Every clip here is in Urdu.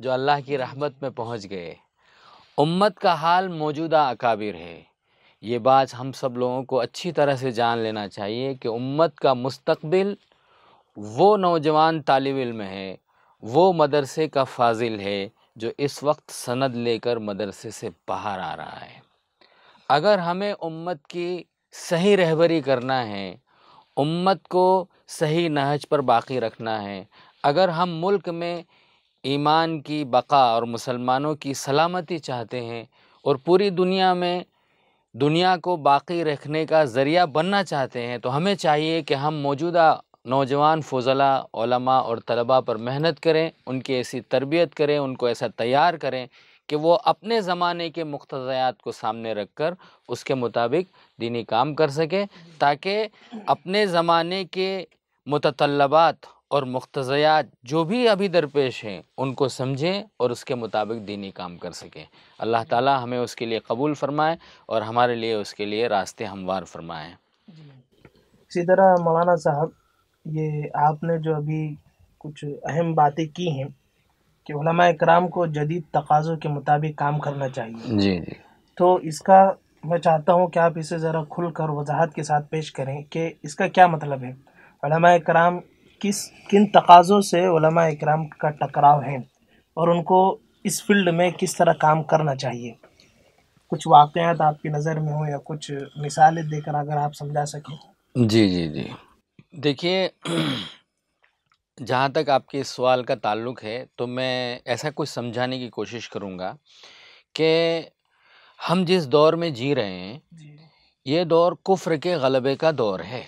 جو اللہ کی رحمت میں پہنچ گئے۔ امت کا حال موجودہ اکابر ہے۔ یہ بات ہم سب لوگوں کو اچھی طرح سے جان لینا چاہیے کہ امت کا مستقبل وہ نوجوان طالب علم ہے، وہ مدرسے کا فاضل ہے جو اس وقت سند لے کر مدرسے سے باہر آ رہا ہے۔ اگر ہمیں امت کی صحیح رہبری کرنا ہے، امت کو صحیح نہج پر باقی رکھنا ہے، اگر ہم ملک میں ایمان کی بقا اور مسلمانوں کی سلامتی چاہتے ہیں اور پوری دنیا میں دنیا کو باقی رکھنے کا ذریعہ بننا چاہتے ہیں، تو ہمیں چاہیے کہ ہم موجودہ نوجوان فضلاء، علماء اور طلباء پر محنت کریں، ان کی ایسی تربیت کریں، ان کو ایسا تیار کریں کہ وہ اپنے زمانے کے مقتضیات کو سامنے رکھ کر اس کے مطابق دینی کام کر سکیں، تاکہ اپنے زمانے کے متطلبات اور مقتضیات جو بھی ابھی درپیش ہیں ان کو سمجھیں اور اس کے مطابق دینی کام کر سکیں۔ اللہ تعالی ہمیں اس کے لیے قبول فرمائے اور ہمارے لیے اس کے لیے راستے ہموار فرمائے۔ اسی طرح مولانا صاحب، یہ آپ نے جو ابھی کچھ اہم باتیں کی ہیں کہ علماء اکرام کو جدید تقاضوں کے مطابق کام کرنا چاہیے، جی جی تو اس کا میں چاہتا ہوں کہ آپ اسے ذرا کھل کر وضاحت کے ساتھ پیش کریں کہ اس کا کیا مطلب ہے۔ علماء اکرام کن تقاضوں سے علماء اکرام کا ٹکراؤ ہے اور ان کو اس فیلڈ میں کس طرح کام کرنا چاہیے؟ کچھ واقعات آپ کی نظر میں ہوں یا کچھ مثالیں دے کر اگر آپ سمجھا سکیں۔ جی جی جی دیکھیے، جہاں تک آپ کے اس سوال کا تعلق ہے تو میں ایسا کچھ سمجھانے کی کوشش کروں گا کہ ہم جس دور میں جی رہے ہیں یہ دور کفر کے غلبے کا دور ہے۔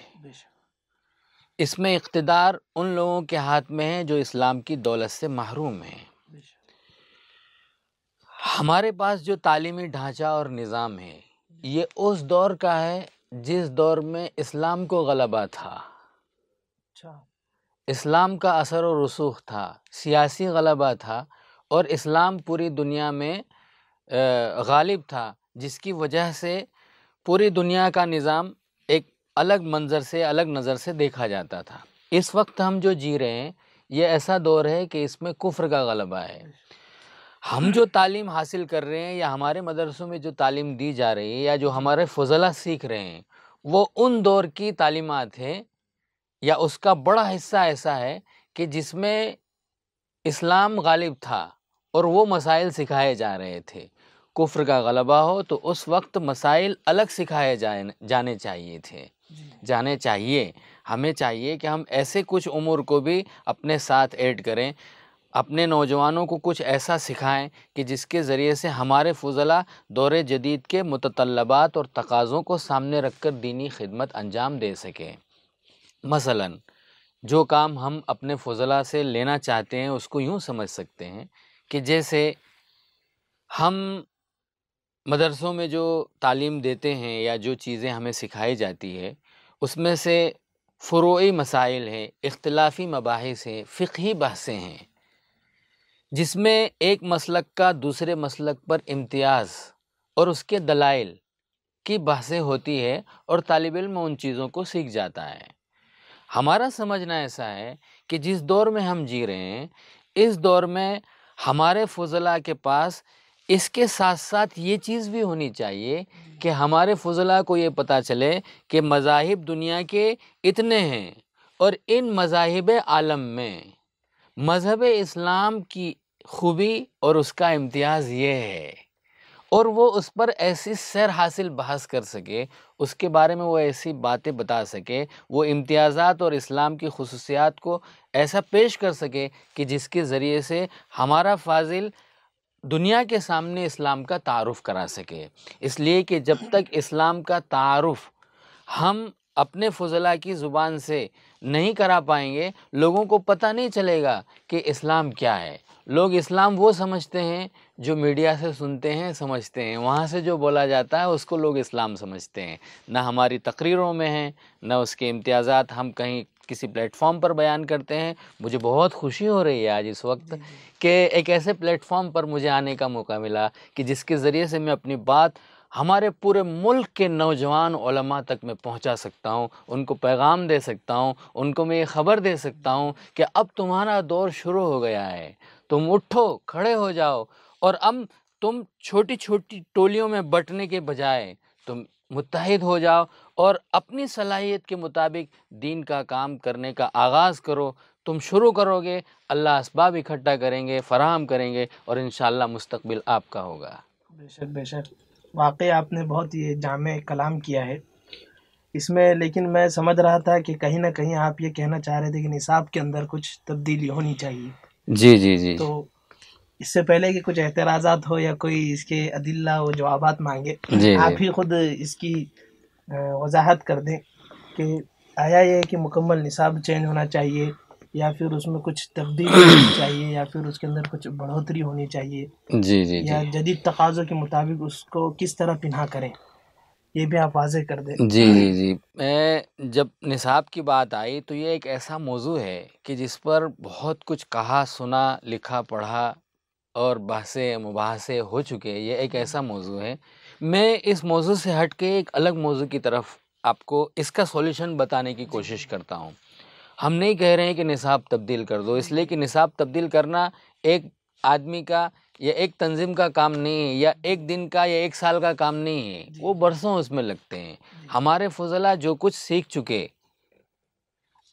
اس میں اقتدار ان لوگوں کے ہاتھ میں ہے جو اسلام کی دولت سے محروم ہیں۔ ہمارے پاس جو تعلیمی ڈھانچہ اور نظام ہے یہ اس دور کا ہے جس دور میں اسلام کو غلبہ تھا، اسلام کا اثر و رسوخ تھا، سیاسی غلبہ تھا اور اسلام پوری دنیا میں غالب تھا، جس کی وجہ سے پوری دنیا کا نظام ایک الگ منظر سے، الگ نظر سے دیکھا جاتا تھا۔ اس وقت ہم جو جی رہے ہیں یہ ایسا دور ہے کہ اس میں کفر کا غلبہ ہے۔ ہم جو تعلیم حاصل کر رہے ہیں یا ہمارے مدرسوں میں جو تعلیم دی جا رہی ہے یا جو ہمارے فضلاء سیکھ رہے ہیں وہ ان دور کی تعلیمات ہیں یا اس کا بڑا حصہ ایسا ہے کہ جس میں اسلام غالب تھا اور وہ مسائل سکھائے جا رہے تھے۔ کفر کا غلبہ ہو تو اس وقت مسائل الگ سکھائے جانے چاہیے۔ ہمیں چاہیے کہ ہم ایسے کچھ امور کو بھی اپنے ساتھ ایڈ کریں، اپنے نوجوانوں کو کچھ ایسا سکھائیں کہ جس کے ذریعے سے ہمارے فضلاء دور جدید کے متطلبات اور تقاضوں کو سامنے رکھ کر دینی خدمت انجام دے سکیں۔ مثلا جو کام ہم اپنے فضلاء سے لینا چاہتے ہیں اس کو یوں سمجھ سکتے ہیں کہ جیسے ہم مدرسوں میں جو تعلیم دیتے ہیں یا جو چیزیں ہمیں سکھائی جاتی ہے اس میں سے فروعی مسائل ہیں، اختلافی مباحث ہیں، فقہی بحثیں ہیں، جس میں ایک مسلک کا دوسرے مسلک پر امتیاز اور اس کے دلائل کی بحثیں ہوتی ہے اور طالب علم ان چیزوں کو سیکھ جاتا ہے۔ ہمارا سمجھنا ایسا ہے کہ جس دور میں ہم جی رہے ہیں اس دور میں ہمارے فضلاء کے پاس اس کے ساتھ ساتھ یہ چیز بھی ہونی چاہیے کہ ہمارے فضلاء کو یہ پتہ چلے کہ مذاہب دنیا کے اتنے ہیں اور ان مذاہب عالم میں مذہب اسلام کی خوبی اور اس کا امتیاز یہ ہے، اور وہ اس پر ایسی سیر حاصل بحث کر سکے، اس کے بارے میں وہ ایسی باتیں بتا سکے، وہ امتیازات اور اسلام کی خصوصیات کو ایسا پیش کر سکے کہ جس کے ذریعے سے ہمارا فاضل دنیا کے سامنے اسلام کا تعارف کرا سکے۔ اس لیے کہ جب تک اسلام کا تعارف ہم اپنے فضلاء کی زبان سے نہیں کرا پائیں گے، لوگوں کو پتہ نہیں چلے گا کہ اسلام کیا ہے۔ لوگ اسلام وہ سمجھتے ہیں جو میڈیا سے سنتے ہیں، سمجھتے ہیں، وہاں سے جو بولا جاتا ہے اس کو لوگ اسلام سمجھتے ہیں، نہ ہماری تقریروں میں ہیں، نہ اس کے امتیازات ہم کہیں کسی پلیٹ فارم پر بیان کرتے ہیں۔ مجھے بہت خوشی ہو رہی ہے آج اس وقت کہ ایک ایسے پلیٹ فارم پر مجھے آنے کا موقع ملا کہ جس کے ذریعے سے میں اپنی بات ہمارے پورے ملک کے نوجوان علماء تک میں پہنچا سکتا ہوں، ان کو پیغام دے سکتا ہوں، ان کو میں یہ خبر دے سکتا ہوں کہ اب تمہارا دور شروع ہو گیا ہے، تم اٹھو، کھڑے ہو جاؤ، اور اب تم چھوٹی چھوٹی ٹولیوں میں بٹنے کے بجائے تم متحد ہو جاؤ اور اپنی صلاحیت کے مطابق دین کا کام کرنے کا آغاز کرو۔ تم شروع کرو گے، اللہ اسباب اکٹھا کریں گے، فراہم کریں گے، اور انشاءاللہ مستقبل آپ کا ہوگا۔ بے شک بے شک، واقعی آپ نے بہت یہ جامع کلام کیا ہے اس میں، لیکن میں سمجھ رہا تھا کہ کہیں نہ کہیں آپ یہ کہنا چاہ رہے تھے کہ نصاب کے اندر کچھ تبدیلی ہونی چاہیے۔ جی جی جی تو اس سے پہلے کہ کچھ اعتراضات ہو یا کوئی اس کے ادلہ و جوابات مانگے، جی آپ ہی خود اس کی وضاحت کر دیں کہ آیا یہ کہ مکمل نصاب چینج ہونا چاہیے، یا پھر اس میں کچھ تبدیلی ہونی چاہیے، یا پھر اس کے اندر کچھ بڑھوتری ہونی چاہیے، جی جی یا جی جدید تقاضوں کے مطابق اس کو کس طرح پنہا کریں، یہ بھی آپ واضح کر دیں۔ جی جی جی میں جب نصاب کی بات آئی تو یہ ایک ایسا موضوع ہے کہ جس پر بہت کچھ کہا سنا لکھا پڑھا اور بحثیں مباحثے ہو چکے۔ یہ ایک ایسا موضوع ہے، میں اس موضوع سے ہٹ کے ایک الگ موضوع کی طرف آپ کو اس کا سولوشن بتانے کی کوشش کرتا ہوں۔ ہم نہیں کہہ رہے ہیں کہ نصاب تبدیل کر دو، اس لیے کہ نصاب تبدیل کرنا ایک آدمی کا یا ایک تنظیم کا کام نہیں ہے، یا ایک دن کا یا ایک سال کا کام نہیں ہے، وہ برسوں اس میں لگتے ہیں۔ ہمارے فضلاء جو کچھ سیکھ چکے،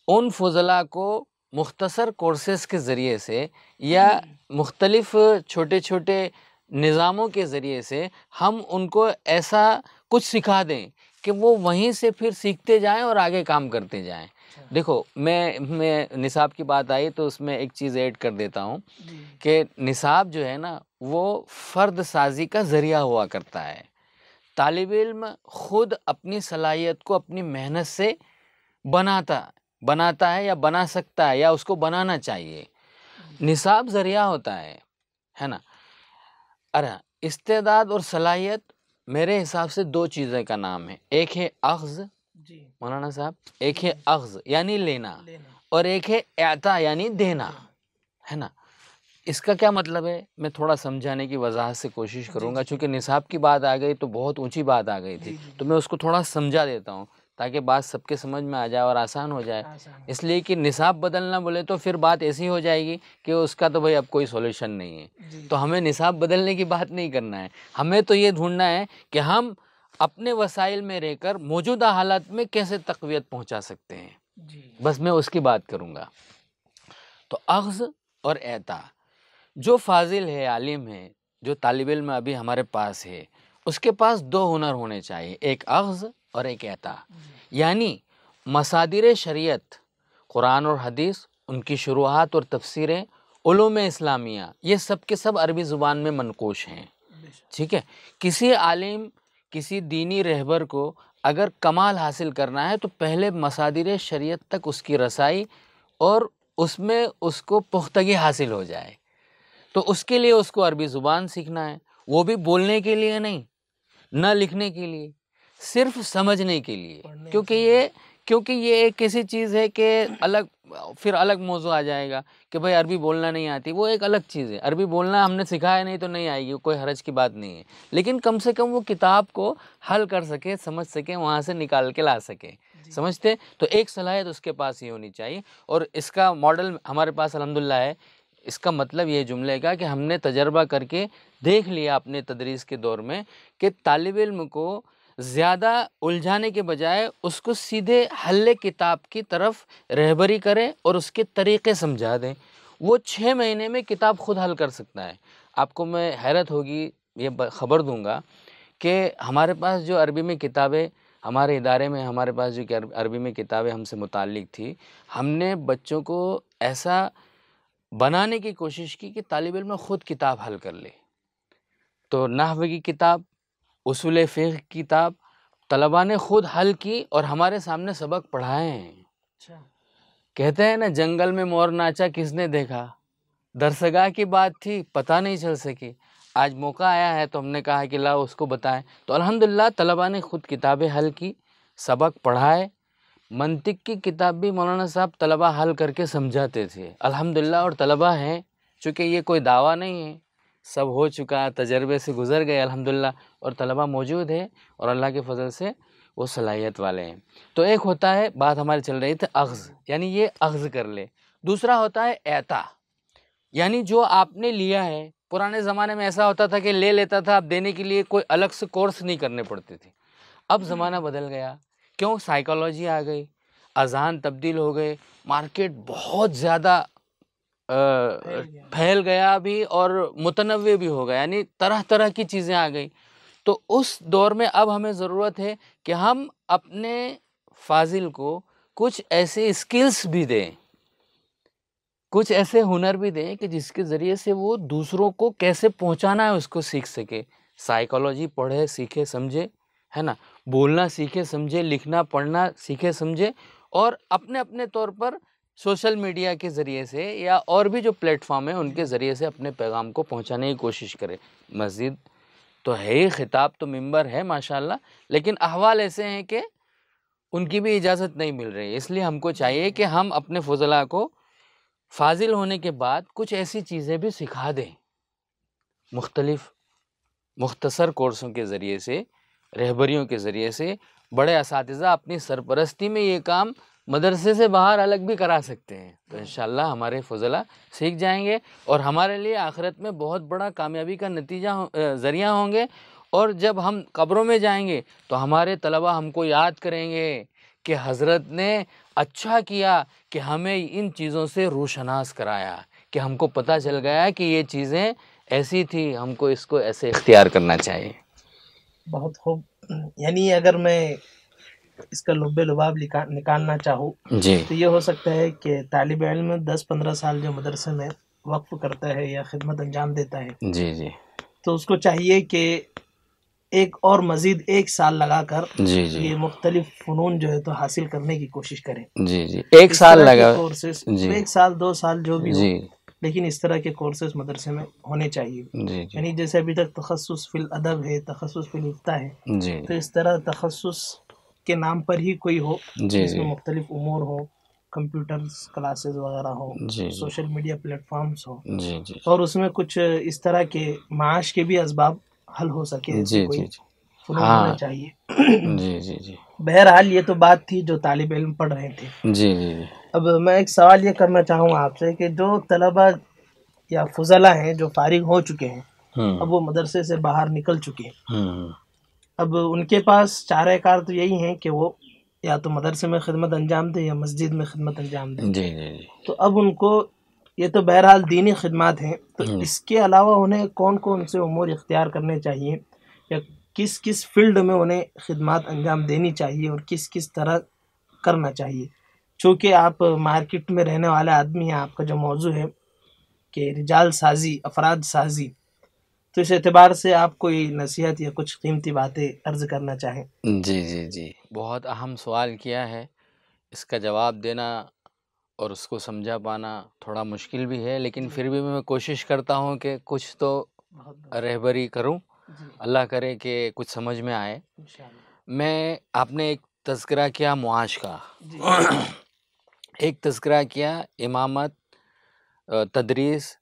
ان فضلاء کو مختصر کورسز کے ذریعے سے یا مختلف چھوٹے چھوٹے نظاموں کے ذریعے سے ہم ان کو ایسا کچھ سکھا دیں کہ وہ وہیں سے پھر سیکھتے جائیں اور آگے کام کرتے جائیں۔ دیکھو میں نصاب کی بات آئی تو اس میں ایک چیز ایڈ کر دیتا ہوں کہ نصاب جو ہے نا وہ فرد سازی کا ذریعہ ہوا کرتا ہے۔ طالب علم خود اپنی صلاحیت کو اپنی محنت سے بناتا ہے یا بنا سکتا ہے، یا اس کو بنانا چاہیے۔ نصاب ذریعہ ہوتا ہے نا۔ ارے استعداد اور صلاحیت میرے حساب سے دو چیزیں کا نام ہے، ایک ہے اخذ، مولانا صاحب، ایک ہے اخذ یعنی لینا، اور ایک ہے اعطا یعنی دینا، ہے نا۔ اس کا کیا مطلب ہے میں تھوڑا سمجھانے کی وضاحت سے کوشش کروں گا، چونکہ نصاب کی بات آ گئی تو بہت اونچی بات آ گئی تھی، تو میں اس کو تھوڑا سمجھا دیتا ہوں تاکہ بات سب کے سمجھ میں آ جائے اور آسان ہو جائے۔ اس لیے کہ نصاب بدلنا بولے تو پھر بات ایسی ہو جائے گی کہ اس کا تو بھائی اب کوئی سولوشن نہیں ہے، تو ہمیں نصاب بدلنے کی بات نہیں کرنا ہے، ہمیں تو یہ ڈھونڈنا ہے کہ ہم اپنے وسائل میں رہ کر موجودہ حالات میں کیسے تقویت پہنچا سکتے ہیں، بس میں اس کی بات کروں گا۔ تو اخذ اور اعطا، جو فاضل ہے، عالم ہے، جو طالب علم ابھی ہمارے پاس ہے، اس کے پاس دو ہنر ہونے چاہیے، ایک اخذ اور ایک اعطا، یعنی مصادر شریعت، قرآن اور حدیث، ان کی شروحات اور تفسیریں، علوم اسلامیہ، یہ سب کے سب عربی زبان میں منقوش ہیں، ٹھیک ہے۔ کسی عالم، کسی دینی رہبر کو اگر کمال حاصل کرنا ہے تو پہلے مصادر شریعت تک اس کی رسائی اور اس میں اس کو پختگی حاصل ہو جائے، تو اس کے لیے اس کو عربی زبان سیکھنا ہے، وہ بھی بولنے کے لیے نہیں، نہ لکھنے کے لیے، صرف سمجھنے کے لیے، کیونکہ یہ ایک ایسی چیز ہے کہ پھر الگ موضوع آ جائے گا کہ بھائی عربی بولنا نہیں آتی، وہ ایک الگ چیز ہے۔ عربی بولنا ہم نے سکھایا نہیں تو نہیں آئے گی، کوئی حرج کی بات نہیں ہے، لیکن کم سے کم وہ کتاب کو حل کر سکے، سمجھ سکے، وہاں سے نکال کے لا سکے، سمجھتے؟ تو ایک صلاحیت اس کے پاس ہی ہونی چاہیے، اور اس کا ماڈل ہمارے پاس الحمدللہ ہے۔ اس کا مطلب یہ جملے کا کہ ہم نے تجربہ کر کے دیکھ لیا اپنے تدریس کے دور میں کہ طالب علم کو زیادہ الجھانے کے بجائے اس کو سیدھے حل کتاب کی طرف رہبری کرے اور اس کے طریقے سمجھا دیں، وہ 6 مہینے میں کتاب خود حل کر سکتا ہے۔ آپ کو میں حیرت ہوگی، یہ خبر دوں گا کہ ہمارے پاس جو عربی میں کتابیں، ہمارے ادارے میں ہمارے پاس جو عربی میں کتابیں ہم سے متعلق تھی، ہم نے بچوں کو ایسا بنانے کی کوشش کی کہ طالب علم خود کتاب حل کر لے۔ تو نحو کی کتاب، اصول فقہ کی کتاب طلباء نے خود حل کی اور ہمارے سامنے سبق پڑھائے ہیں۔ کہتے ہیں نا، جنگل میں مور ناچا کس نے دیکھا، درسگاہ کی بات تھی پتہ نہیں چل سکی، آج موقع آیا ہے تو ہم نے کہا کہ لاؤ اس کو بتائیں۔ تو الحمدللہ طلباء نے خود کتابیں حل کی، سبق پڑھائے۔ منطق کی کتاب بھی مولانا صاحب طلباء حل کر کے سمجھاتے تھے الحمدللہ، اور طلباء ہیں، چونکہ یہ کوئی دعویٰ نہیں ہے، سب ہو چکا، تجربے سے گزر گئے الحمدللہ، اور طلباء موجود ہیں اور اللہ کے فضل سے وہ صلاحیت والے ہیں۔ تو ایک ہوتا ہے، بات ہماری چل رہی تھی اخذ، یعنی یہ اخذ کر لے، دوسرا ہوتا ہے اعطا، یعنی جو آپ نے لیا ہے، پرانے زمانے میں ایسا ہوتا تھا کہ لے لیتا تھا، اب دینے کے لیے کوئی الگ سے کورس نہیں کرنے پڑتے تھے. اب زمانہ بدل گیا. کیوں؟ سائیکالوجی آ گئی، اذہان تبدیل ہو گئے، مارکیٹ بہت زیادہ پھیل گیا بھی اور متنوع بھی ہو گیا، یعنی طرح طرح کی چیزیں آ گئی. تو اس دور میں اب ہمیں ضرورت ہے کہ ہم اپنے فاضل کو کچھ ایسے اسکلز بھی دیں، کچھ ایسے ہنر بھی دیں کہ جس کے ذریعے سے وہ دوسروں کو کیسے پہنچانا ہے اس کو سیکھ سکے. سائیکالوجی پڑھے سیکھے سمجھے، ہے نا، بولنا سیکھے سمجھے، لکھنا پڑھنا سیکھے سمجھے، اور اپنے اپنے طور پر سوشل میڈیا کے ذریعے سے یا اور بھی جو پلیٹ فارم ہیں ان کے ذریعے سے اپنے پیغام کو پہنچانے کی کوشش کرے. مسجد تو ہے ہی، خطاب تو منبر ہے ماشاءاللہ، لیکن احوال ایسے ہیں کہ ان کی بھی اجازت نہیں مل رہی. اس لیے ہم کو چاہیے کہ ہم اپنے فضلاء کو فاضل ہونے کے بعد کچھ ایسی چیزیں بھی سکھا دیں، مختلف مختصر کورسوں کے ذریعے سے، رہبریوں کے ذریعے سے. بڑے اساتذہ اپنی سرپرستی میں یہ کام مدرسے سے باہر الگ بھی کرا سکتے ہیں. تو انشاءاللہ ہمارے فضلاء سیکھ جائیں گے اور ہمارے لیے آخرت میں بہت بڑا کامیابی کا نتیجہ ذریعہ ہوں گے. اور جب ہم قبروں میں جائیں گے تو ہمارے طلبہ ہم کو یاد کریں گے کہ حضرت نے اچھا کیا کہ ہمیں ان چیزوں سے روشناس کرایا، کہ ہم کو پتہ چل گیا کہ یہ چیزیں ایسی تھی، ہم کو اس کو ایسے اختیار کرنا چاہیے. بہت خوب. یعنی اگر میں اس کا لب لباب نکالنا چاہوں جی تو یہ ہو سکتا ہے کہ طالب علم 10-15 سال جو مدرسے میں وقف کرتا ہے یا خدمت انجام دیتا ہے، جی جی تو اس کو چاہیے کہ ایک اور مزید 1 سال لگا کر جی جی یہ مختلف فنون جو ہے تو حاصل کرنے کی کوشش کریں. جی جی 1 اس سال طرح کے لگا. کورسز جی 1 سال 2 سال جو بھی ہو، جی لیکن اس طرح کے کورسز مدرسے میں ہونے چاہیے. جی جی یعنی جیسے ابھی تک تخصص فی الادب ہے، تخصص فی الفتح ہے، جی تو اس طرح تخصص کے نام پر ہی کوئی ہو جی جس میں جی مختلف امور ہو، کمپیوٹر کلاسز وغیرہ ہو، جی سوشل میڈیا پلیٹ فارمز ہو، جی جی اور اس میں کچھ اس طرح کے معاش کے بھی اسباب حل ہو سکے، ایسے جی کوئی جی فنون ہاں ہونا چاہیے. جی جی جی بہرحال یہ تو بات تھی جو طالب علم پڑھ رہے تھے. جی جی جی اب میں ایک سوال یہ کرنا چاہوں گا آپ سے کہ جو طلبہ یا فضلاء ہیں جو فارغ ہو چکے ہیں، اب وہ مدرسے سے باہر نکل چکے ہیں، اب ان کے پاس چارہ کار تو یہی ہیں کہ وہ یا تو مدرسے میں خدمت انجام دیں یا مسجد میں خدمت انجام دیں. جی جی تو اب ان کو یہ تو بہرحال دینی خدمات ہیں، تو اس کے علاوہ انہیں کون کون سے امور اختیار کرنے چاہیے، یا کس کس فیلڈ میں انہیں خدمات انجام دینی چاہیے اور کس کس طرح کرنا چاہیے؟ چونکہ آپ مارکیٹ میں رہنے والے آدمی ہیں، آپ کا جو موضوع ہے کہ رجال سازی، افراد سازی، تو اس اعتبار سے آپ کوئی نصیحت یا کچھ قیمتی باتیں عرض کرنا چاہیں. جی جی جی بہت اہم سوال کیا ہے. اس کا جواب دینا اور اس کو سمجھا پانا تھوڑا مشکل بھی ہے، لیکن پھر بھی میں کوشش کرتا ہوں کہ کچھ تو رہبری کروں. اللہ کرے کہ کچھ سمجھ میں آئے. میں آپ نے ایک تذکرہ کیا معاش کا، ایک تذکرہ کیا امامت، تدریس،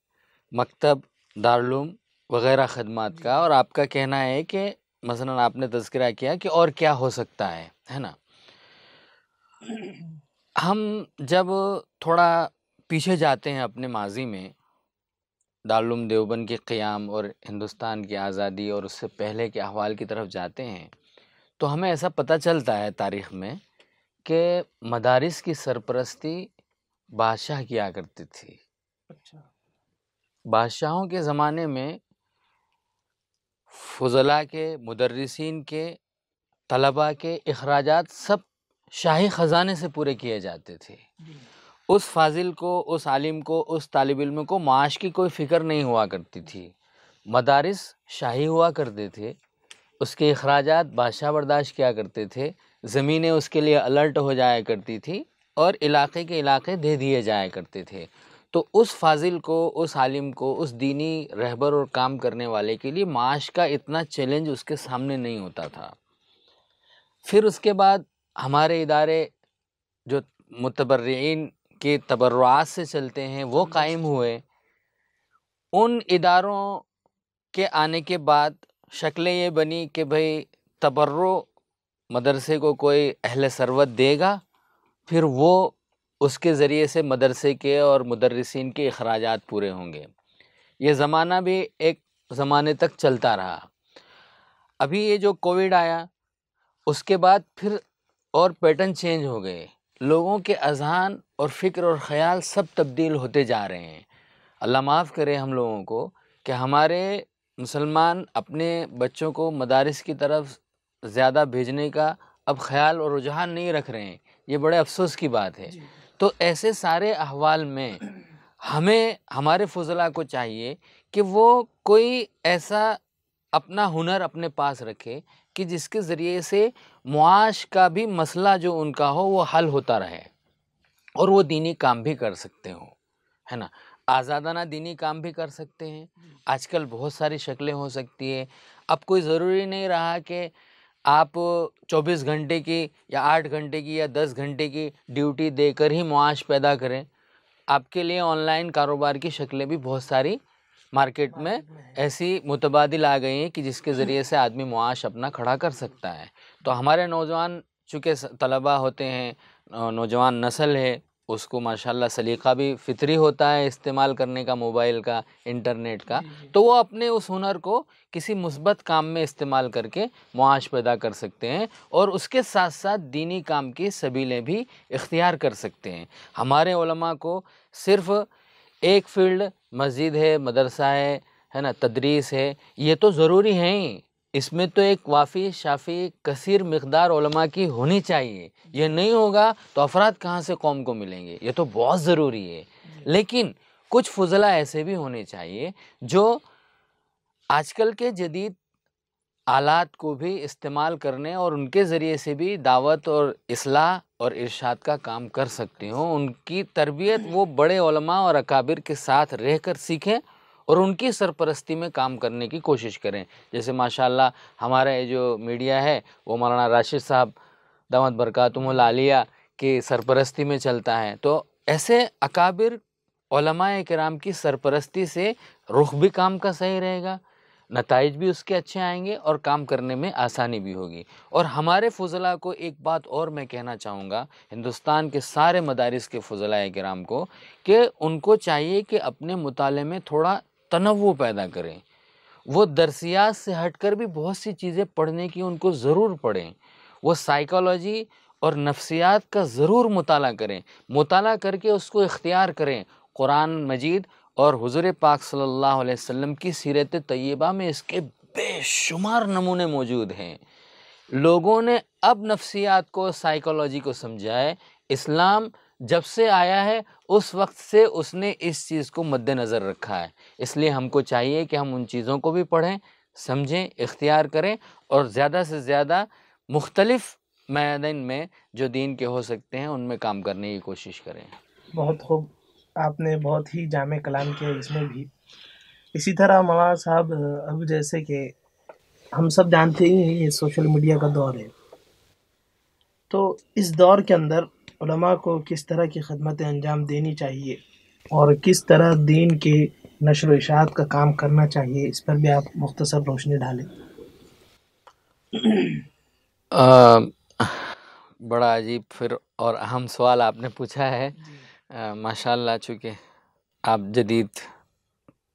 مکتب، دارالعلوم وغیرہ خدمات کا، اور آپ کا کہنا ہے کہ مثلا آپ نے تذکرہ کیا کہ اور کیا ہو سکتا ہے نا. ہم جب تھوڑا پیچھے جاتے ہیں اپنے ماضی میں، دارالعلوم دیوبند کے قیام اور ہندوستان کی آزادی اور اس سے پہلے کے احوال کی طرف جاتے ہیں، تو ہمیں ایسا پتہ چلتا ہے تاریخ میں کہ مدارس کی سرپرستی بادشاہ کیا کرتی تھی. بادشاہوں کے زمانے میں فضلاء کے، مدرسین کے، طلباء کے اخراجات سب شاہی خزانے سے پورے کیے جاتے تھے. اس فاضل کو، اس عالم کو، اس طالب علم کو معاش کی کوئی فکر نہیں ہوا کرتی تھی. مدارس شاہی ہوا کرتے تھے، اس کے اخراجات بادشاہ برداشت کیا کرتے تھے، زمینیں اس کے لیے الرٹ ہو جایا کرتی تھی اور علاقے کے علاقے دے دیے جایا کرتے تھے. تو اس فاضل کو، اس عالم کو، اس دینی رہبر اور کام کرنے والے کے لیے معاش کا اتنا چیلنج اس کے سامنے نہیں ہوتا تھا. پھر اس کے بعد ہمارے ادارے جو متبرعین کے تبرعات سے چلتے ہیں وہ قائم ہوئے. ان اداروں کے آنے کے بعد شکلیں یہ بنی کہ بھئی تبرع مدرسے کو کوئی اہل ثروت دے گا، پھر وہ اس کے ذریعے سے مدرسے کے اور مدرسین کے اخراجات پورے ہوں گے۔ یہ زمانہ بھی ایک زمانے تک چلتا رہا۔ ابھی یہ جو کووڈ آیا اس کے بعد پھر اور پیٹرن چینج ہو گئے، لوگوں کے اذہان اور فکر اور خیال سب تبدیل ہوتے جا رہے ہیں۔ اللہ معاف کرے ہم لوگوں کو کہ ہمارے مسلمان اپنے بچوں کو مدارس کی طرف زیادہ بھیجنے کا اب خیال اور رجحان نہیں رکھ رہے ہیں، یہ بڑے افسوس کی بات ہے۔ تو ایسے سارے احوال میں ہمیں ہمارے فضلاء کو چاہیے کہ وہ کوئی ایسا اپنا ہنر اپنے پاس رکھے کہ جس کے ذریعے سے معاش کا بھی مسئلہ جو ان کا ہو وہ حل ہوتا رہے اور وہ دینی کام بھی کر سکتے ہوں، ہے نا۔ آزادانہ دینی کام بھی کر سکتے ہیں۔ آج کل بہت ساری شکلیں ہو سکتی ہے۔ اب کوئی ضروری نہیں رہا کہ آپ 24 گھنٹے کی یا 8 گھنٹے کی یا 10 گھنٹے کی ڈیوٹی دے کر ہی معاش پیدا کریں۔ آپ کے لیے آن لائن کاروبار کی شکلیں بھی بہت ساری مارکیٹ میں ایسی متبادل آ گئی ہیں کہ جس کے ذریعے سے آدمی معاش اپنا کھڑا کر سکتا ہے۔ تو ہمارے نوجوان چونکہ طلباء ہوتے ہیں، نوجوان نسل ہے، اس کو ماشاءاللہ سلیقہ بھی فطری ہوتا ہے استعمال کرنے کا، موبائل کا، انٹرنیٹ کا، تو وہ اپنے اس ہنر کو کسی مثبت کام میں استعمال کر کے معاش پیدا کر سکتے ہیں اور اس کے ساتھ ساتھ دینی کام کی سبیلیں بھی اختیار کر سکتے ہیں۔ ہمارے علماء کو صرف ایک فیلڈ مسجد ہے، مدرسہ ہے نا، تدریس ہے، یہ تو ضروری ہیں ہی، اس میں تو ایک وافی شافی کثیر مقدار علماء کی ہونی چاہیے۔ یہ نہیں ہوگا تو افراد کہاں سے قوم کو ملیں گے، یہ تو بہت ضروری ہے۔ لیکن کچھ فضلاء ایسے بھی ہونے چاہیے جو آج کل کے جدید آلات کو بھی استعمال کرنے اور ان کے ذریعے سے بھی دعوت اور اصلاح اور ارشاد کا کام کر سکتے ہوں۔ ان کی تربیت وہ بڑے علماء اور اکابر کے ساتھ رہ کر سیکھیں اور ان کی سرپرستی میں کام کرنے کی کوشش کریں۔ جیسے ماشاءاللہ ہمارا یہ جو میڈیا ہے وہ مولانا راشد صاحب دامت برکاتہم العالیہ کی سرپرستی میں چلتا ہے، تو ایسے اکابر علماء کرام کی سرپرستی سے رخ بھی کام کا صحیح رہے گا، نتائج بھی اس کے اچھے آئیں گے اور کام کرنے میں آسانی بھی ہوگی۔ اور ہمارے فضلاء کو ایک بات اور میں کہنا چاہوں گا، ہندوستان کے سارے مدارس کے فضلاء کرام کو، کہ ان کو چاہیے کہ اپنے مطالعے میں تھوڑا تنوع پیدا کریں۔ وہ درسیات سے ہٹ کر بھی بہت سی چیزیں پڑھنے کی ان کو ضرور پڑھیں۔ وہ سائیکالوجی اور نفسیات کا ضرور مطالعہ کریں، مطالعہ کر کے اس کو اختیار کریں۔ قرآن مجید اور حضور پاک صلی اللہ علیہ وسلم کی سیرت طیبہ میں اس کے بے شمار نمونے موجود ہیں۔ لوگوں نے اب نفسیات کو، سائیکالوجی کو سمجھا ہے۔ اسلام جب سے آیا ہے اس وقت سے اس نے اس چیز کو مد نظر رکھا ہے، اس لیے ہم کو چاہیے کہ ہم ان چیزوں کو بھی پڑھیں، سمجھیں، اختیار کریں اور زیادہ سے زیادہ مختلف میدان میں جو دین کے ہو سکتے ہیں ان میں کام کرنے کی کوشش کریں۔ بہت خوب، آپ نے بہت ہی جامع کلام کیا اس میں بھی۔ اسی طرح مولانا صاحب، اب جیسے کہ ہم سب جانتے ہی ہیں یہ سوشل میڈیا کا دور ہے، تو اس دور کے اندر علماء کو کس طرح کی خدمتیں انجام دینی چاہیے اور کس طرح دین کے نشر و اشاعت کا کام کرنا چاہیے، اس پر بھی آپ مختصر روشنی ڈالیں۔ بڑا عجیب پھر اور اہم سوال آپ نے پوچھا ہے۔ ماشاءاللہ چونکہ آپ جدید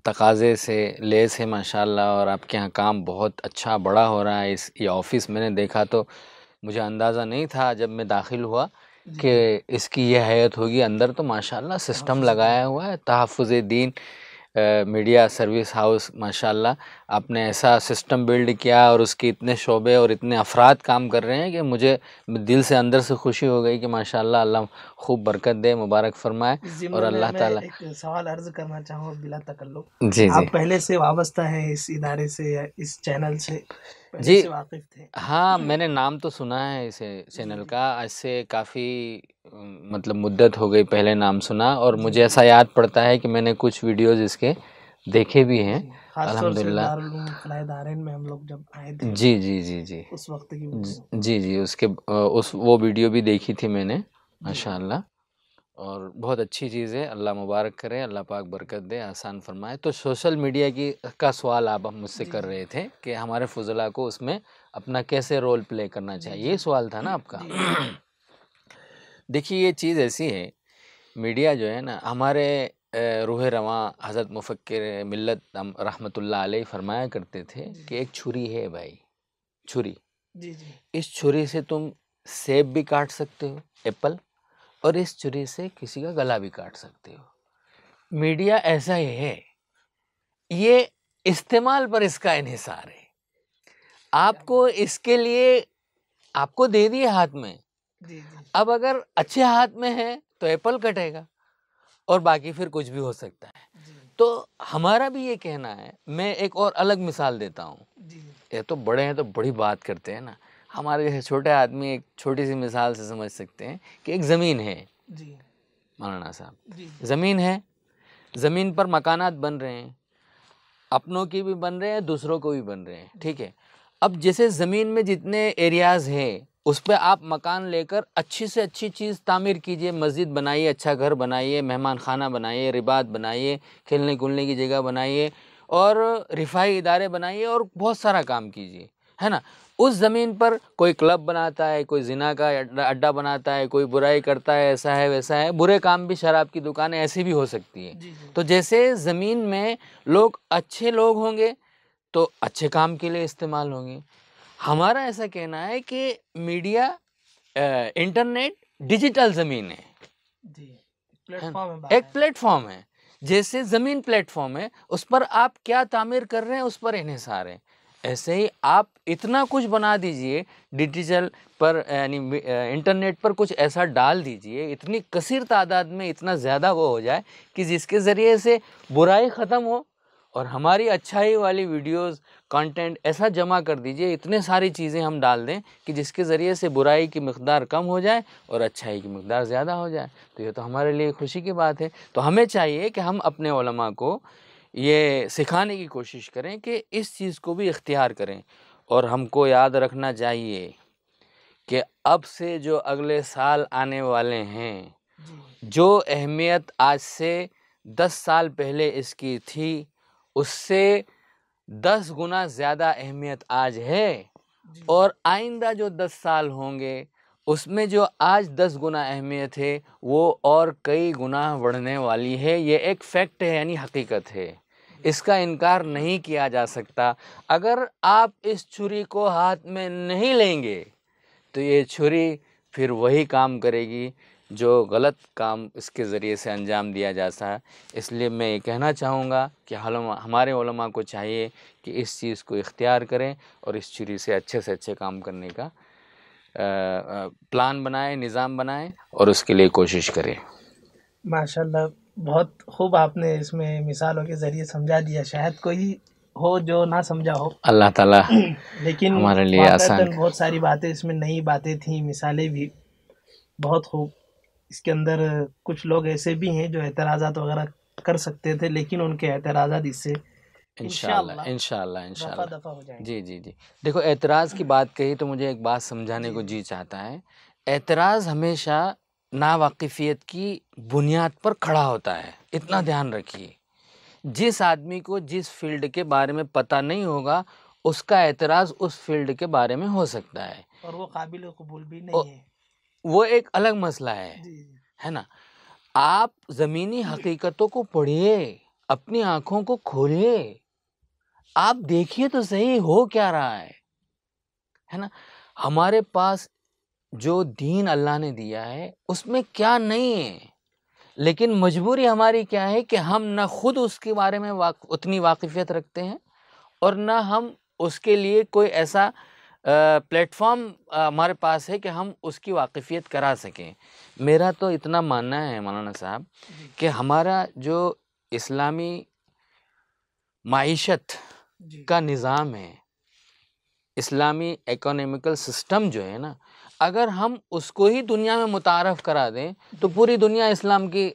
تقاضے سے لیس ہے ماشاءاللہ، اور آپ کے یہاں کام بہت اچھا بڑا ہو رہا ہے۔ یہ آفس میں نے دیکھا تو مجھے اندازہ نہیں تھا جب میں داخل ہوا کہ اس کی یہ حیت ہوگی۔ اندر تو ماشاءاللہ سسٹم لگایا ہوا ہے، تحفظ دین میڈیا سروس ہاؤس، ماشاءاللہ آپ نے ایسا سسٹم بلڈ کیا اور اس کے اتنے شعبے اور اتنے افراد کام کر رہے ہیں کہ مجھے دل سے اندر سے خوشی ہو گئی کہ ماشاءاللہ اللہ خوب برکت دے، مبارک فرمائے۔ اور اللہ تعالیٰ ایک سوال عرض کرنا چاہوں بلا تکلف، جی آپ پہلے سے وابستہ ہیں اس ادارے سے یا اس چینل سے، پہلے جی سے واقف تھے؟ ہاں، میں نے نام تو سنا ہے اس چینل کا، اس سے کافی مطلب مدت ہو گئی پہلے نام سنا، اور مجھے ایسا یاد پڑتا ہے کہ میں نے کچھ ویڈیوز اس کے دیکھے بھی ہیں الحمدللہ۔ دارالعلوم فلاح دارین میں ہم لوگ جب آئے تھے جی جی جی جی اس وقت کی جی جی اس کے وہ ویڈیو بھی دیکھی تھی میں نے ماشاءاللہ، اور بہت اچھی چیز ہے۔ اللہ مبارک کرے، اللہ پاک برکت دے، آسان فرمائے۔ تو سوشل میڈیا کا سوال آپ مجھ سے کر رہے تھے کہ ہمارے فضلاء کو اس میں اپنا کیسے رول پلے کرنا چاہیے، یہ سوال تھا نا آپ کا۔ دیکھیے یہ چیز ایسی ہے میڈیا جو ہے نا، ہمارے روح رواں حضرت مفکر ملت رحمۃ اللہ علیہ فرمایا کرتے تھے کہ ایک چھری ہے بھائی، چھری، جی جی اس چھری سے تم سیب بھی کاٹ سکتے ہو، ایپل، اور اس چھری سے کسی کا گلا بھی کاٹ سکتے ہو۔ میڈیا ایسا ہی ہے، یہ استعمال پر اس کا انحصار ہے۔ آپ کو اس کے لیے آپ کو دے دیے ہاتھ میں، جی جی اب اگر اچھے ہاتھ میں ہے تو ایپل کٹے گا اور باقی پھر کچھ بھی ہو سکتا ہے۔ جی تو ہمارا بھی یہ کہنا ہے، میں ایک اور الگ مثال دیتا ہوں۔ جی یہ تو بڑے ہیں تو بڑی بات کرتے ہیں نا، ہمارے جیسے چھوٹے آدمی ایک چھوٹی سی مثال سے سمجھ سکتے ہیں کہ ایک زمین ہے جی مولانا صاحب، جی زمین ہے، زمین پر مکانات بن رہے ہیں، اپنوں کی بھی بن رہے ہیں، دوسروں کو بھی بن رہے ہیں، ٹھیک ہے۔ اب جیسے زمین میں جتنے ایریاز ہیں اس پہ آپ مکان لے کر اچھی سے اچھی چیز تعمیر کیجئے، مسجد بنائیے، اچھا گھر بنائیے، مہمان خانہ بنائیے، رباط بنائیے، کھیلنے کودنے کی جگہ بنائیے، اور رفاہی ادارے بنائیے، اور بہت سارا کام کیجئے، ہے نا۔ اس زمین پر کوئی کلب بناتا ہے، کوئی زنا کا اڈا بناتا ہے، کوئی برائی کرتا ہے، ایسا ہے ویسا ہے، برے کام بھی، شراب کی دکانیں ایسی بھی ہو سکتی ہیں۔ جی تو جیسے زمین میں لوگ اچھے لوگ ہوں گے تو اچھے کام کے لیے استعمال ہوں گے۔ ہمارا ایسا کہنا ہے کہ میڈیا، انٹرنیٹ ڈیجیٹل زمین ہے، جی پلیٹ فارم ہے، ایک پلیٹ فارم ہے، جیسے زمین پلیٹ فارم ہے، اس پر آپ کیا تعمیر کر رہے ہیں اس پر انحصار ہے۔ ایسے ہی آپ اتنا کچھ بنا دیجئے ڈیجیٹل پر، یعنی انٹرنیٹ پر کچھ ایسا ڈال دیجئے، اتنی کثیر تعداد میں اتنا زیادہ وہ ہو جائے کہ جس کے ذریعے سے برائی ختم ہو، اور ہماری اچھائی والی ویڈیوز، کانٹینٹ ایسا جمع کر دیجئے، اتنے ساری چیزیں ہم ڈال دیں کہ جس کے ذریعے سے برائی کی مقدار کم ہو جائے اور اچھائی کی مقدار زیادہ ہو جائے، تو یہ تو ہمارے لیے خوشی کی بات ہے۔ تو ہمیں چاہیے کہ ہم اپنے علماء کو یہ سکھانے کی کوشش کریں کہ اس چیز کو بھی اختیار کریں، اور ہم کو یاد رکھنا چاہیے کہ اب سے جو اگلے سال آنے والے ہیں، جی جو اہمیت آج سے 10 سال پہلے اس کی تھی، اس سے 10 گنا زیادہ اہمیت آج ہے، جی اور آئندہ جو 10 سال ہوں گے اس میں جو آج 10 گنا اہمیت ہے وہ اور کئی گنا بڑھنے والی ہے۔ یہ ایک فیکٹ ہے، یعنی حقیقت ہے، اس کا انکار نہیں کیا جا سکتا۔ اگر آپ اس چھری کو ہاتھ میں نہیں لیں گے تو یہ چھری پھر وہی کام کرے گی جو غلط کام اس کے ذریعے سے انجام دیا جاتا ہے۔ اس لیے میں یہ کہنا چاہوں گا کہ ہمارے علماء کو چاہیے کہ اس چیز کو اختیار کریں اور اس چھری سے اچھے کام کرنے کا پلان بنائیں، نظام بنائیں، اور اس کے لیے کوشش کریں۔ ماشاءاللہ، بہت خوب آپ نے اس میں مثالوں کے ذریعے سمجھا دیا، شاید کوئی ہو جو نہ سمجھا ہو، اللہ تعالیٰ لیکن ہمارے لیے واقعتاً آسان۔ بہت ساری باتیں اس میں نئی باتیں تھیں، مثالیں بھی بہت خوب۔ اس کے اندر کچھ لوگ ایسے بھی ہیں جو اعتراضات وغیرہ کر سکتے تھے، لیکن ان کے اعتراضات اس سے انشاءاللہ رفع دفع ہو جائیں گے۔ جی دیکھو، اعتراض کی بات کہی تو مجھے ایک بات سمجھانے کو جی چاہتا ہے۔ اعتراض ہمیشہ ناواقفیت کی بنیاد پر کھڑا ہوتا ہے، اتنا دھیان رکھیے۔ جس آدمی کو جس فیلڈ کے بارے میں پتہ نہیں ہوگا اس کا اعتراض اس فیلڈ کے بارے میں ہو سکتا ہے، اور وہ قابل قبول بھی نہیں ہے۔ وہ ایک الگ مسئلہ ہے، جی ہے نا۔ آپ زمینی حقیقتوں کو پڑھیے، اپنی آنکھوں کو کھولیے، آپ دیکھیے تو صحیح ہو کیا رہا ہے نا۔ ہمارے پاس جو دین اللہ نے دیا ہے اس میں کیا نہیں ہے، لیکن مجبوری ہماری کیا ہے کہ ہم نہ خود اس کے بارے میں اتنی واقفیت رکھتے ہیں، اور نہ ہم اس کے لیے کوئی ایسا پلیٹ فارم ہمارے پاس ہے کہ ہم اس کی واقفیت کرا سکیں۔ میرا تو اتنا ماننا ہے مولانا صاحب کہ ہمارا جو اسلامی معیشت جی کا نظام ہے، اسلامی اکنامیکل سسٹم جو ہے نا، اگر ہم اس کو ہی دنیا میں متعارف کرا دیں تو پوری دنیا اسلام کی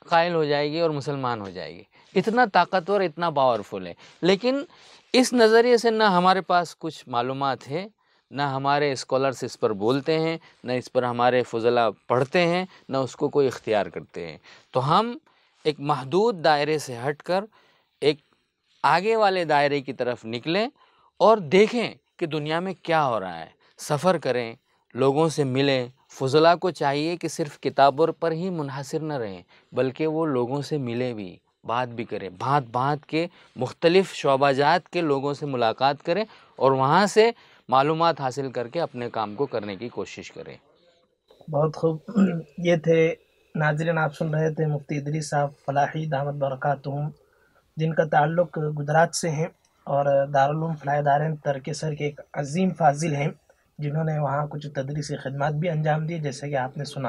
قائل ہو جائے گی اور مسلمان ہو جائے گی۔ اتنا طاقتور، اتنا پاورفل ہے، لیکن اس نظریے سے نہ ہمارے پاس کچھ معلومات ہے، نہ ہمارے اسکالرس اس پر بولتے ہیں، نہ اس پر ہمارے فضلاء پڑھتے ہیں، نہ اس کو کوئی اختیار کرتے ہیں۔ تو ہم ایک محدود دائرے سے ہٹ کر ایک آگے والے دائرے کی طرف نکلیں اور دیکھیں کہ دنیا میں کیا ہو رہا ہے، سفر کریں، لوگوں سے ملیں، فضلاء کو چاہیے کہ صرف کتابوں پر ہی منحصر نہ رہیں، بلکہ وہ لوگوں سے ملے بھی، بات بھی کریں، بھانت کے مختلف شعبہ جات کے لوگوں سے ملاقات کریں اور وہاں سے معلومات حاصل کر کے اپنے کام کو کرنے کی کوشش کریں۔ بہت خوب، یہ تھے ناظرین، آپ سن رہے تھے مفتی ادریس صاحب فلاحی دامت برکاتہم، جن کا تعلق گجرات سے ہے اور دارالعلوم فلاح دارین ترکسر کے ایک عظیم فاضل ہیں، جنہوں نے وہاں کچھ تدریسی خدمات بھی انجام دی جیسے کہ آپ نے سنا۔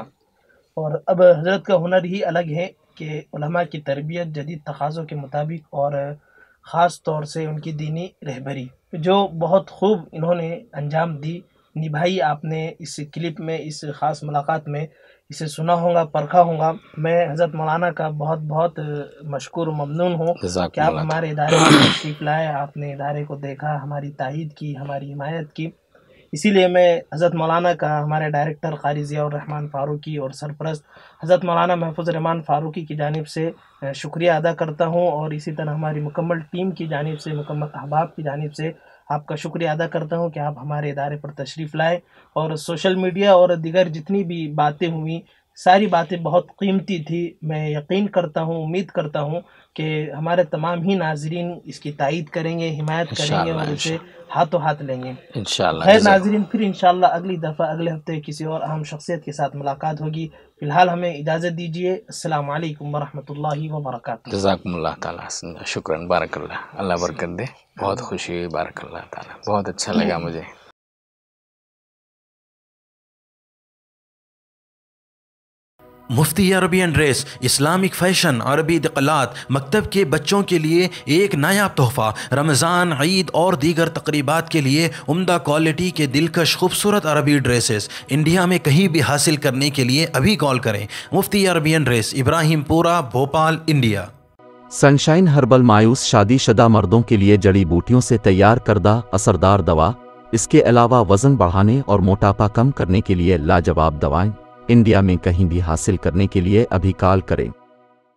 اور اب حضرت کا ہنر ہی الگ ہے کہ علماء کی تربیت جدید تقاضوں کے مطابق اور خاص طور سے ان کی دینی رہبری جو بہت خوب انہوں نے انجام دی، نبھائی۔ آپ نے اس کلپ میں، اس خاص ملاقات میں اسے سنا ہوگا، پرکھا ہوگا۔ میں حضرت مولانا کا بہت بہت مشکور و ممنون ہوں کہ آپ ہمارے ادارے میں تشریف لائے، آپ نے ادارے کو دیکھا، ہماری تائید کی، ہماری حمایت کی۔ اسی لیے میں حضرت مولانا کا، ہمارے ڈائریکٹر قاری ضیاء الرحمن فاروقی اور سرپرست حضرت مولانا محفوظ الرحمان فاروقی کی جانب سے شکریہ ادا کرتا ہوں، اور اسی طرح ہماری مکمل ٹیم کی جانب سے، مکمل احباب کی جانب سے آپ کا شکریہ ادا کرتا ہوں کہ آپ ہمارے ادارے پر تشریف لائے۔ اور سوشل میڈیا اور دیگر جتنی بھی باتیں ہوئیں، ساری باتیں بہت قیمتی تھی۔ میں یقین کرتا ہوں، امید کرتا ہوں کہ ہمارے تمام ہی ناظرین اس کی تائید کریں گے، حمایت کریں گے اور اسے ہاتھوں ہاتھ لیں گے انشاءاللہ۔ خیر ناظرین، پھر انشاءاللہ اگلی دفعہ اگلے ہفتے کسی اور اہم شخصیت کے ساتھ ملاقات ہوگی۔ فی الحال ہمیں اجازت دیجیے۔ السلام علیکم ورحمۃ اللہ وبرکاتہ۔ جزاکم اللہ تعالیٰ شکراً، بارک اللہ، اللہ برکت دے، بہت خوشی ہوئی، بارک اللہ تعالیٰ، بہت اچھا لگا مجھے۔ مفتی عربین ڈریس، اسلامک فیشن، عربی دقلات، مکتب کے بچوں کے لیے ایک نایاب تحفہ، رمضان، عید اور دیگر تقریبات کے لیے عمدہ کوالٹی کے دلکش خوبصورت عربی ڈریسز انڈیا میں کہیں بھی حاصل کرنے کے لیے ابھی کال کریں۔ مفتی عربین ڈریس، ابراہیم پورہ، بھوپال، انڈیا۔ سنشائن ہربل مایوس شادی شدہ مردوں کے لیے جڑی بوٹیوں سے تیار کردہ اثردار دوا، اس کے علاوہ وزن بڑھانے اور موٹاپا کم کرنے کے لیے لاجواب دوائیں انڈیا میں کہیں بھی حاصل کرنے کے لیے ابھی کال کریں۔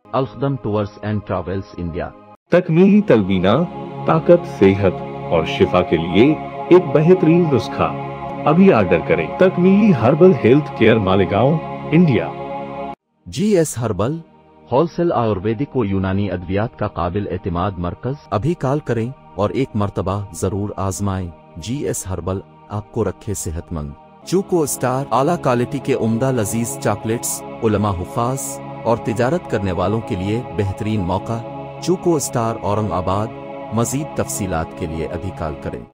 الخدم ٹورز اینڈ ٹریولز انڈیا۔ تکمیلی تلبینہ، طاقت، صحت اور شفا کے لیے ایک بہترین نسخہ، ابھی آرڈر کریں۔ تکمیلی herbal health care, Malegaon, India. G S herbal, wholesale Ayurvedic و یونانی ادویات کا قابل اعتماد مرکز، ابھی کال کریں اور ایک مرتبہ ضرور آزمائیں۔ جی ایس ہربل آپ کو رکھے صحت مند۔ چوکو اسٹار، اعلیٰ کوالٹی کے عمدہ لذیذ چاکلیٹس، علماء، حفاظ اور تجارت کرنے والوں کے لیے بہترین موقع۔ چوکو اسٹار، اورنگ آباد۔ مزید تفصیلات کے لیے ابھی کال کریں۔